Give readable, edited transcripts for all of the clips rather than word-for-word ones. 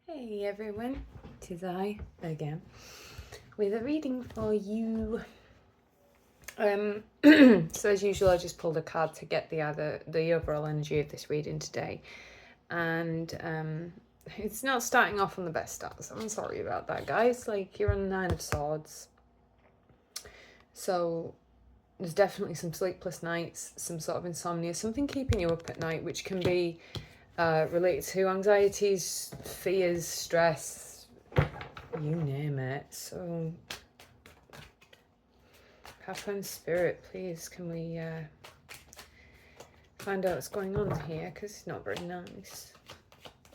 Hey everyone, tis I again with a reading for you. So as usual, I just pulled a card to get the overall energy of this reading today, and it's not starting off on the best start. So I'm sorry about that, guys. Like, you're on the Nine of Swords, so there's definitely some sleepless nights, some sort of insomnia, something keeping you up at night, which can be related to anxieties, fears, stress, you name it. So, Pathfinder Spirit, please, can we find out what's going on here? Because it's not very nice.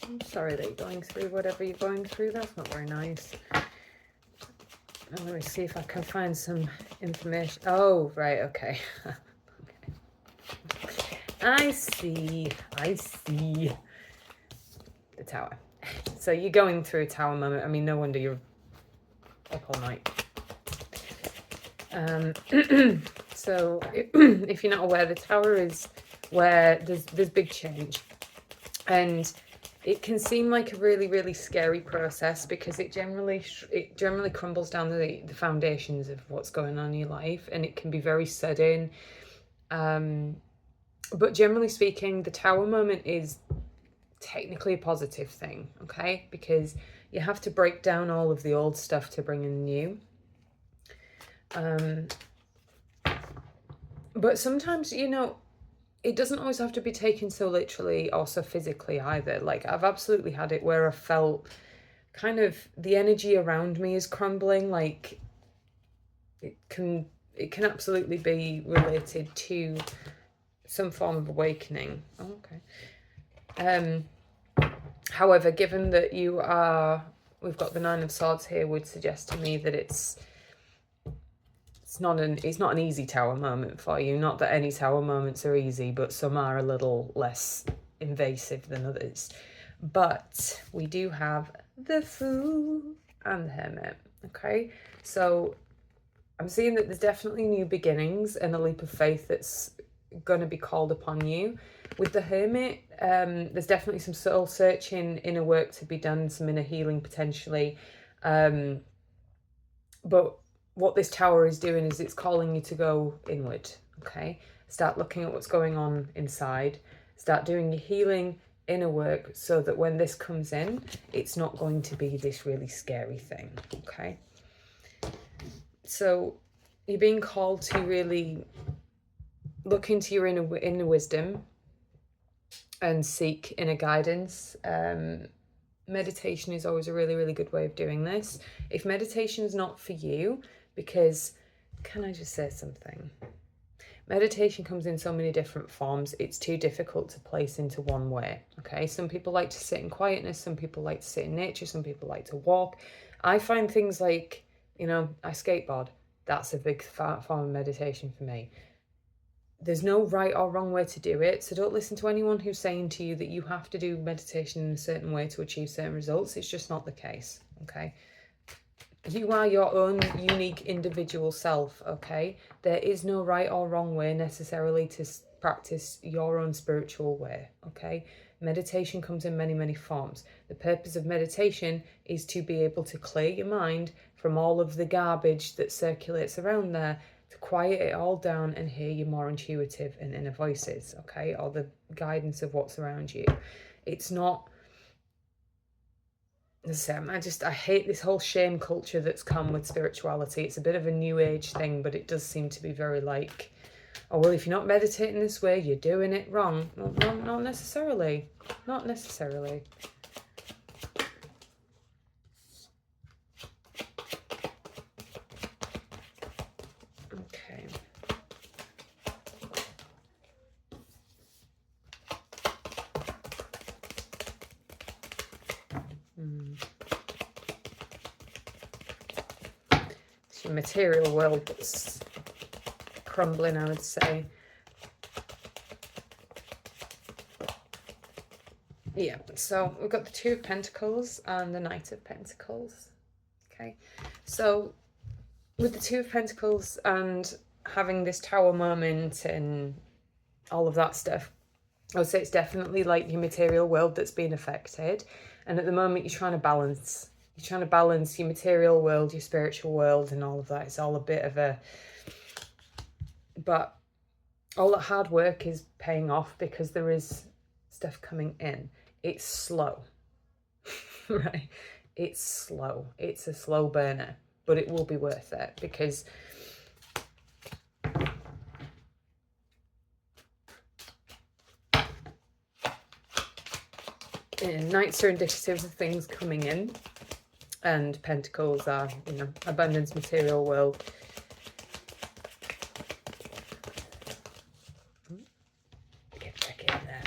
I'm sorry that you're going through whatever you're going through. That's not very nice. And let me see if I can find some information. Oh, right, okay. Okay. I see. The tower. So you're going through a tower moment. I mean, no wonder you're up all night. So if you're not aware, the tower is where there's big change, and it can seem like a really, really scary process because it generally crumbles down the foundations of what's going on in your life, and it can be very sudden. But generally speaking, the tower moment is technically a positive thing, okay? Because you have to break down all of the old stuff to bring in new. But sometimes, it doesn't always have to be taken so literally or so physically either. Like, I've absolutely had it where I felt kind of the energy around me is crumbling. Like, it can absolutely be related to some form of awakening. Oh, okay. However, given that we've got the Nine of Swords here, would suggest to me that it's not an easy tower moment for you. Not that any tower moments are easy, but some are a little less invasive than others. But we do have the Fool and the Hermit. Okay, so I'm seeing that there's definitely new beginnings and a leap of faith that's going to be called upon you. With the Hermit, there's definitely some soul searching, inner work to be done, some inner healing potentially. But what this tower is doing is it's calling you to go inward, okay? Start looking at what's going on inside. Start doing your healing, inner work, so that when this comes in, it's not going to be this really scary thing, okay? So you're being called to really look into your inner wisdom and seek inner guidance. Meditation is always a really, really good way of doing this. If meditation is not for you, because, can I just say something? Meditation comes in so many different forms, it's too difficult to place into one way, okay? Some people like to sit in quietness, some people like to sit in nature, some people like to walk. I find things like, I skateboard. That's a big form of meditation for me. There's no right or wrong way to do it, so don't listen to anyone who's saying to you that you have to do meditation in a certain way to achieve certain results. It's just not the case, okay? You are your own unique individual self, okay? There is no right or wrong way necessarily to practice your own spiritual way, okay? Meditation comes in many, many forms. The purpose of meditation is to be able to clear your mind from all of the garbage that circulates around there, to quiet it all down and hear your more intuitive and inner voices, okay? Or the guidance of what's around you. It's not... I hate this whole shame culture that's come with spirituality. It's a bit of a new age thing, but it does seem to be very like, oh, well, if you're not meditating this way, you're doing it wrong. Well, no, not necessarily. Not necessarily. Okay. It's your material world that's crumbling, I would say. Yeah, so we've got the Two of Pentacles and the Knight of Pentacles. Okay, so with the Two of Pentacles and having this tower moment and all of that stuff, I would say it's definitely like your material world that's been affected. And at the moment, you're trying to balance. You're trying to balance your material world, your spiritual world, and all of that. It's all a bit of a... But all that hard work is paying off because there is stuff coming in. It's slow, right? It's slow. It's a slow burner, but it will be worth it because Knights are indicative of things coming in, and Pentacles are, you know, abundance, material world. Get back in there.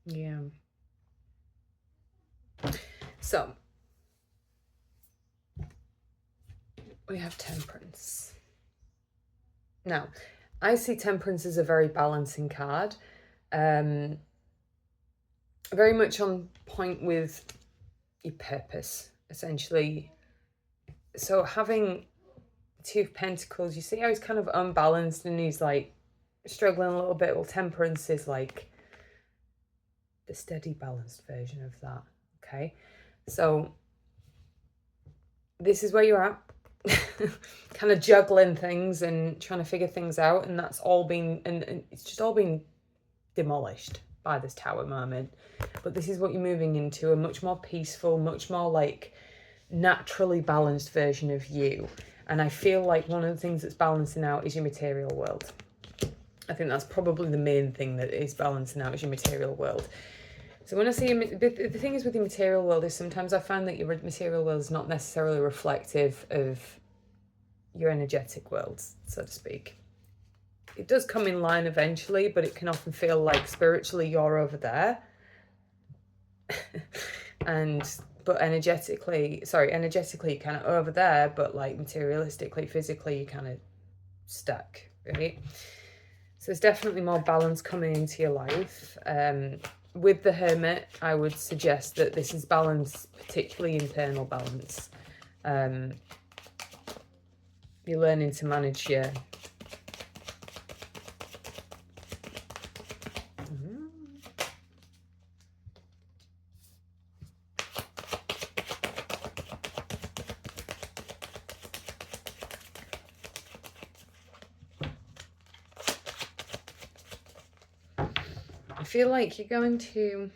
Yeah. So we have Temperance. Now, I see Temperance as a very balancing card. Very much on point with your purpose, essentially. So having Two of Pentacles, you see how he's kind of unbalanced and he's like struggling a little bit. Well, Temperance is like the steady, balanced version of that. Okay, so this is where you're at, kind of juggling things and trying to figure things out, and that's all been, and it's just all been demolished by this Tower moment. But this is what you're moving into, a much more peaceful, much more like naturally balanced version of you. And I feel like one of the things that's balancing out is your material world. I think that's probably the main thing that is balancing out is your material world. So when I see the thing is with your material world is sometimes I find that your material world is not necessarily reflective of your energetic world, so to speak. It does come in line eventually, but it can often feel like spiritually you're over there. But energetically you're kind of over there, but like materialistically, physically, you're kind of stuck, right? So there's definitely more balance coming into your life. With the Hermit, I would suggest that this is balance, particularly internal balance. You're learning to manage your... I feel like you're going to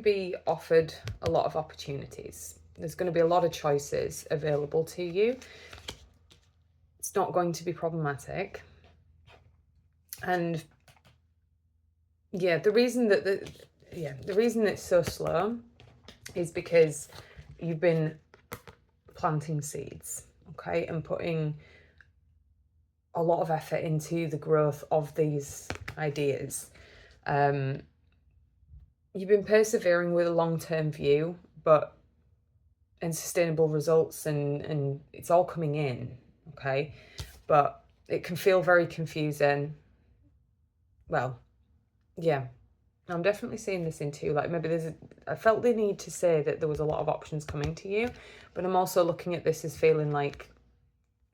be offered a lot of opportunities. There's going to be a lot of choices available to you. It's not going to be problematic. And yeah, the reason that the reason it's so slow is because you've been planting seeds, okay, and putting a lot of effort into the growth of these ideas. You've been persevering with a long-term view, and sustainable results, and it's all coming in, okay? But it can feel very confusing. Well, yeah, I'm definitely seeing this in too. Like maybe I felt the need to say that there was a lot of options coming to you, but I'm also looking at this as feeling like,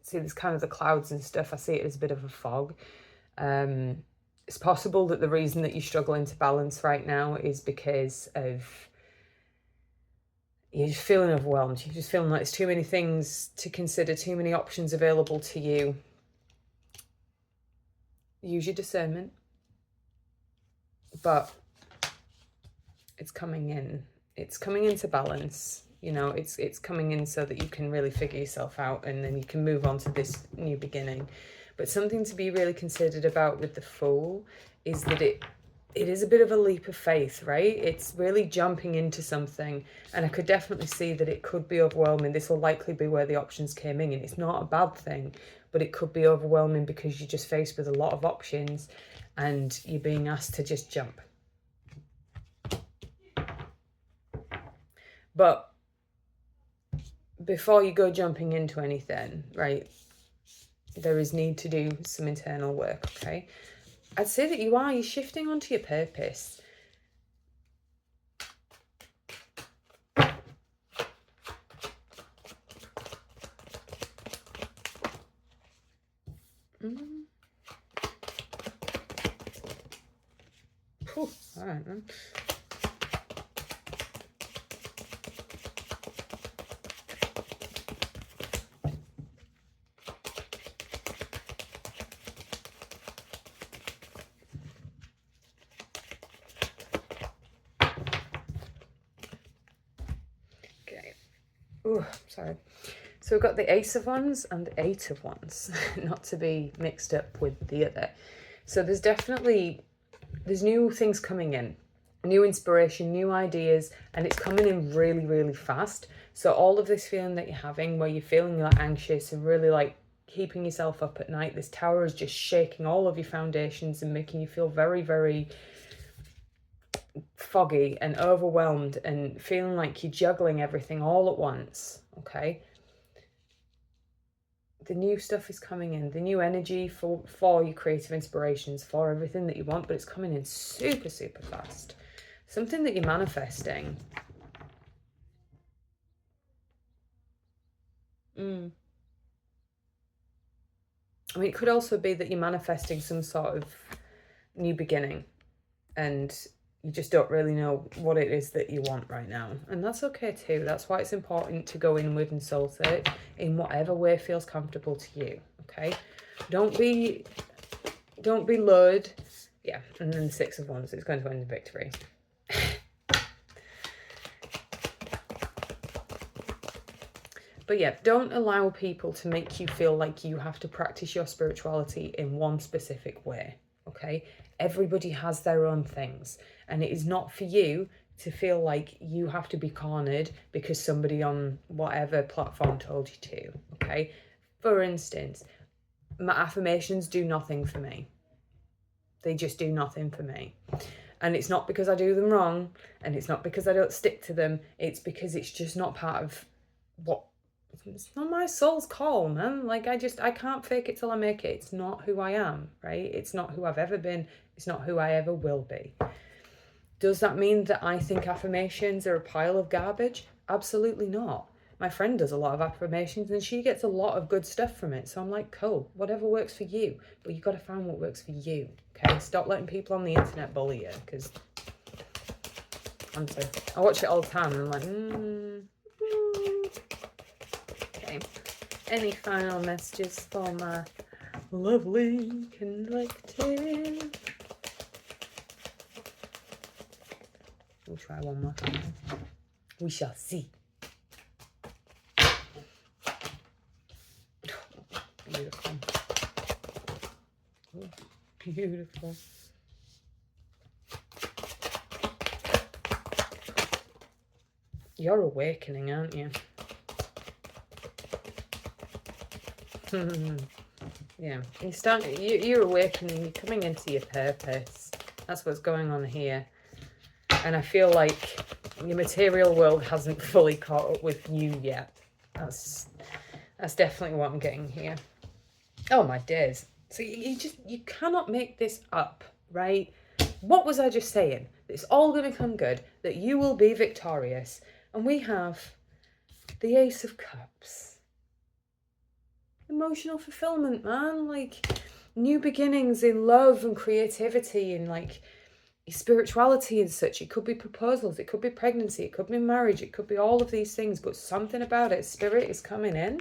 see, there's kind of the clouds and stuff. I see it as a bit of a fog. It's possible that the reason that you're struggling to balance right now is because of you're just feeling overwhelmed. You're just feeling like there's too many things to consider, too many options available to you. Use your discernment. But it's coming in. It's coming into balance. You know, it's coming in so that you can really figure yourself out and then you can move on to this new beginning. But something to be really considered about with the Fool is that it is a bit of a leap of faith, right? It's really jumping into something. And I could definitely see that it could be overwhelming. This will likely be where the options came in. And it's not a bad thing, but it could be overwhelming because you're just faced with a lot of options and you're being asked to just jump. But before you go jumping into anything, right, there is need to do some internal work, okay? I'd say that you're shifting onto your purpose. All right then. Okay. Oh, sorry. So we've got the Ace of Wands and the Eight of Wands, not to be mixed up with the other. So there's new things coming in, new inspiration, new ideas, and it's coming in really, really fast. So all of this feeling that you're having, where you're feeling like anxious and really like keeping yourself up at night, this tower is just shaking all of your foundations and making you feel very, very foggy and overwhelmed and feeling like you're juggling everything all at once, okay? The new stuff is coming in, the new energy for your creative inspirations, for everything that you want, but it's coming in super, super fast. Something that you're manifesting. I mean, it could also be that you're manifesting some sort of new beginning and you just don't really know what it is that you want right now. And that's okay too. That's why it's important to go inward and soul search in whatever way feels comfortable to you, okay? Don't be lured. Yeah, and then the Six of Wands, it's going to end in victory. But yeah, don't allow people to make you feel like you have to practice your spirituality in one specific way, okay? Everybody has their own things, and it is not for you to feel like you have to be cornered because somebody on whatever platform told you to, okay? For instance, my affirmations do nothing for me. They just do nothing for me. And it's not because I do them wrong, and it's not because I don't stick to them. It's because it's just not part of what... It's not my soul's call, man. Like, I can't fake it till I make it. It's not who I am, right? It's not who I've ever been. It's not who I ever will be. Does that mean that I think affirmations are a pile of garbage? Absolutely not. My friend does a lot of affirmations and she gets a lot of good stuff from it. So I'm like, cool, whatever works for you. But you've got to find what works for you, okay? Stop letting people on the internet bully you, because honestly, I watch it all the time and I'm like, Okay. Any final messages for my lovely collective? We'll try one more time. We shall see. Beautiful. Oh, beautiful. You're awakening, aren't you? Yeah, you're awakening, you're coming into your purpose. That's what's going on here. And I feel like your material world hasn't fully caught up with you yet. That's definitely what I'm getting here. Oh my days. So you cannot make this up, right? What was I just saying? It's all going to come good, that you will be victorious. And we have the Ace of Cups. Emotional fulfillment, man. Like, new beginnings in love and creativity and like spirituality and such. It could be proposals, it could be pregnancy, it could be marriage, it could be all of these things, but something about it, spirit is coming in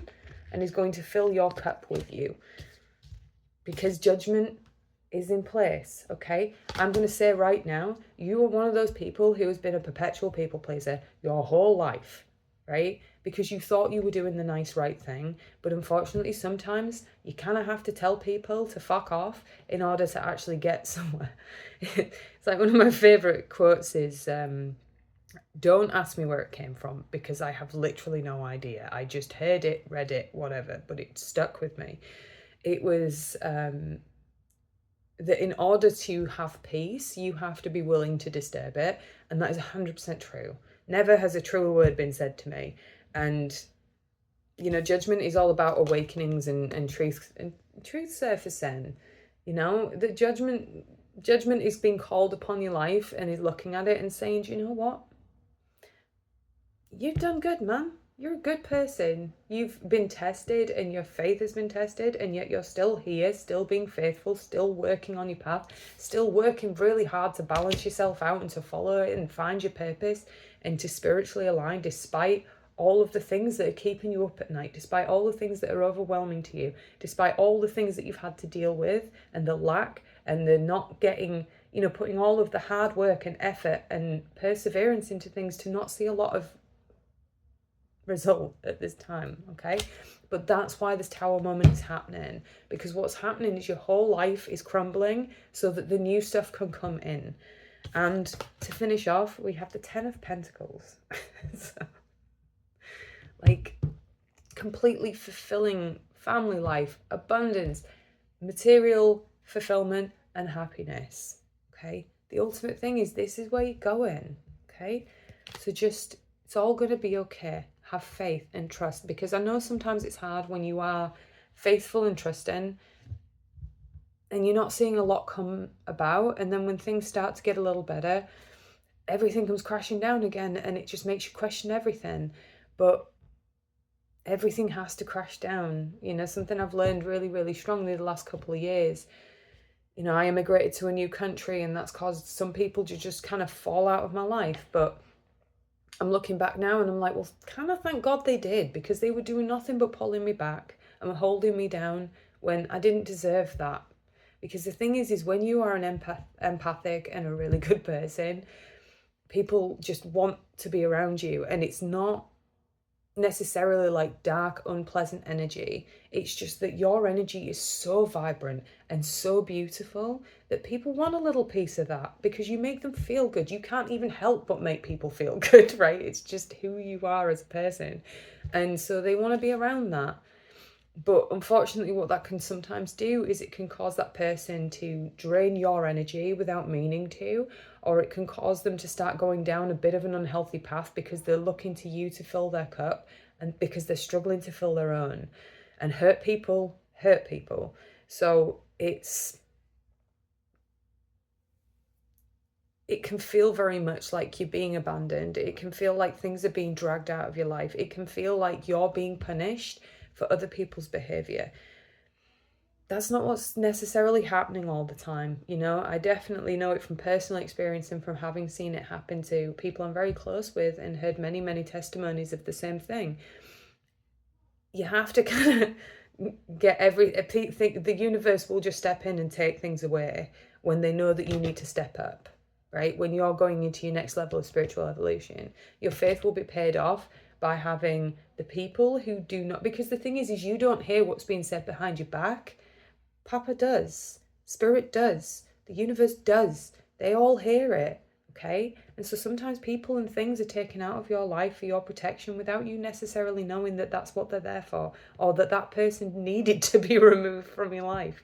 and is going to fill your cup with you, because judgment is in place, okay? I'm going to say right now, you are one of those people who has been a perpetual people pleaser your whole life, right? Because you thought you were doing the nice right thing, but unfortunately sometimes you kind of have to tell people to fuck off in order to actually get somewhere. It's like one of my favourite quotes is, don't ask me where it came from, because I have literally no idea. I just heard it, read it, whatever, but it stuck with me. It was that in order to have peace, you have to be willing to disturb it. And that is 100% true. Never has a truer word been said to me. And judgment is all about awakenings and truth surfacing. The judgment is being called upon your life and is looking at it and saying, do you know what? You've done good, man. You're a good person. You've been tested and your faith has been tested, and yet you're still here, still being faithful, still working on your path, still working really hard to balance yourself out and to follow it and find your purpose and to spiritually align despite all of the things that are keeping you up at night, despite all the things that are overwhelming to you, despite all the things that you've had to deal with and the lack and the not getting, putting all of the hard work and effort and perseverance into things to not see a lot of result at this time. Okay, but that's why this tower moment is happening, because what's happening is your whole life is crumbling so that the new stuff can come in. And to finish off, we have the 10 of Pentacles. So, like, completely fulfilling family life, abundance, material fulfillment and happiness. Okay, the ultimate thing is this is where you're going. Okay, so just, it's all going to be okay. Have faith and trust, because I know sometimes it's hard when you are faithful and trusting and you're not seeing a lot come about, and then when things start to get a little better, everything comes crashing down again and it just makes you question everything. But everything has to crash down. Something I've learned really, really strongly the last couple of years. I immigrated to a new country and that's caused some people to just kind of fall out of my life, but I'm looking back now and I'm like, well, kind of thank God they did, because they were doing nothing but pulling me back and holding me down when I didn't deserve that. Because the thing is when you are an empathic and a really good person, people just want to be around you, and it's not necessarily like dark, unpleasant energy. It's just that your energy is so vibrant and so beautiful that people want a little piece of that, because you make them feel good. You can't even help but make people feel good, right? It's just who you are as a person. And so they want to be around that. But unfortunately, what that can sometimes do is it can cause that person to drain your energy without meaning to, or it can cause them to start going down a bit of an unhealthy path because they're looking to you to fill their cup and because they're struggling to fill their own. And hurt people hurt people. So it can feel very much like you're being abandoned. It can feel like things are being dragged out of your life. It can feel like you're being punished for other people's behavior. That's not what's necessarily happening all the time. I definitely know it from personal experience and from having seen it happen to people I'm very close with and heard many, many testimonies of the same thing. You have to kind of get the universe will just step in and take things away when they know that you need to step up, right? When you're going into your next level of spiritual evolution, your faith will be paid off by having the people who do not, because the thing is you don't hear what's being said behind your back. Papa does, Spirit does, the universe does. They all hear it, okay? And so sometimes people and things are taken out of your life for your protection without you necessarily knowing that that's what they're there for, or that that person needed to be removed from your life,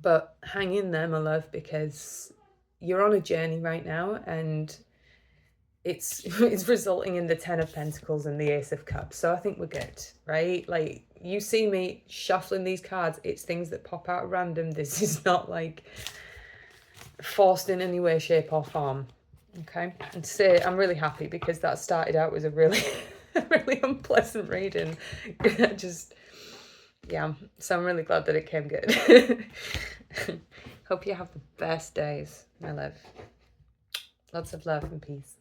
But hang in there, my love, because you're on a journey right now, and it's resulting in the 10 of Pentacles and the Ace of Cups. So I think we're good, right? Like, you see me shuffling these cards, it's things that pop out random. This is not like forced in any way, shape or form. Okay, and say I'm really happy because that started out as a really really unpleasant reading. So I'm really glad that it came good. Hope you have the best days, my love. Lots of love and peace.